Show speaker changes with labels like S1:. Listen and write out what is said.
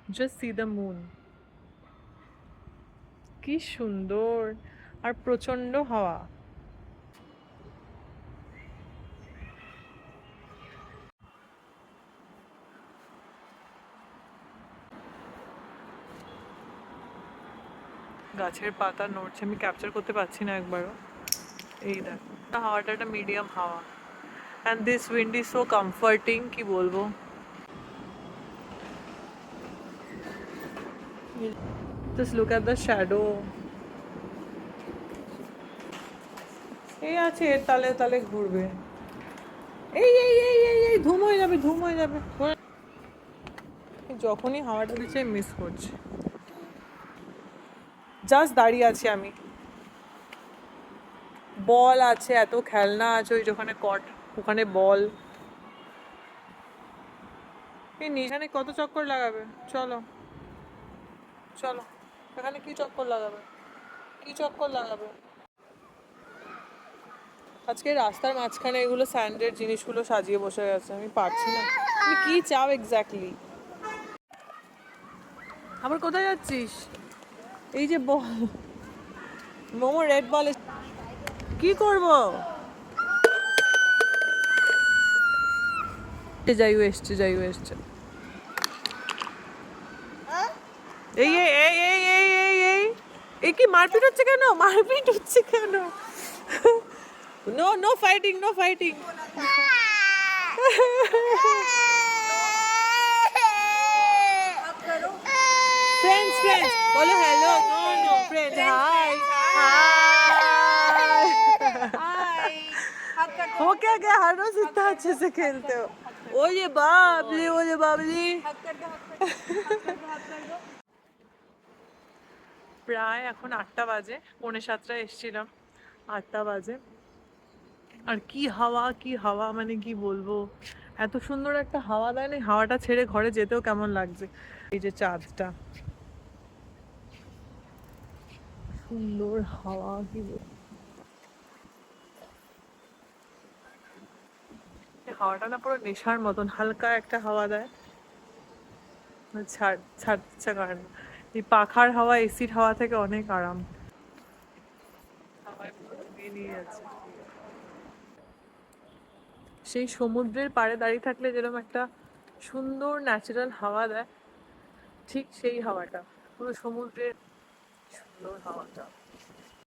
S1: Just see the moon, কি সুন্দর, আর প্রচন্ড হাওয়া। গাছের পাতা নড়ছে, আমি ক্যাপচার করতে পারছি না একবারও। এই দেখ, হাওয়াটা একটা মিডিয়াম হাওয়া, and this wind is so কমফর্টিং, কি বলবো। Just look at the shadow. এই আছে, এর তালে তালে ঘুরবে। এই এই এই এই এই ধুম হয়ে যাবে, ধুম হয়ে যাবে। যখনই হাওয়াটা দিচ্ছে মিস করছি। জাস্ট দাঁড়িয়ে আছি আমি, বল আছে, এত খেলনা আছে, ওই যেখানে কট ওখানে বল। এই এখানে কত চক্কর লাগাবে, চলো চলো, এখানে কি চক্কর লাগাবে, কি চক্কর লাগাবে। আজকে রাস্তার মাঝখানে এগুলো স্যান্ডের জিনিসগুলো সাজিয়ে বসে গেছে, আমি পারছি না। তুমি কি চাও এক্স্যাক্টলি? আবার কোথায় যাচ্ছিস? এই যে বল, মোমো রেড বল, কি করবো? যাই এসছে, যাই এসছে। এই এই এই এই এই এই এই এই কি মারপিট হচ্ছে কেন, মারপিট হচ্ছে কেন? No no fighting, no fighting. Friends friends बोलो hello, no no friends, hi hi. हो क्या गया, हर रोज इतना अच्छे से खेलते हो? ओले बाबली, ओले बाबली। প্রায় এখন 8টা বাজে, 6:45 এসেছিলাম, 8টা বাজে। আর কি হাওয়া, কি হাওয়া, মানে কি বলবো, এত সুন্দর একটা হাওয়া দেয় না, হাওয়াটা ছেড়ে ঘরে যেতেও কেমন লাগছে। এই যে চাঁদটা, সুন্দর হাওয়া, কি বলবো। হাওয়াটা না পুরো নেশার মতন, হালকা একটা হাওয়া দেয়, ছাড় ছাড়তে ইচ্ছা করে না। এই পাখার হাওয়া, এসির হাওয়া থেকে অনেক আরাম। হাওয়ায় পুরো ডুবিয়ে নিয়ে যাচ্ছে। সেই সমুদ্রের পাড়ে দাঁড়িয়ে থাকলে যেরকম একটা সুন্দর ন্যাচারাল হাওয়া দেয়, ঠিক সেই হাওয়াটা, পুরো সমুদ্রের সুন্দর হাওয়াটা।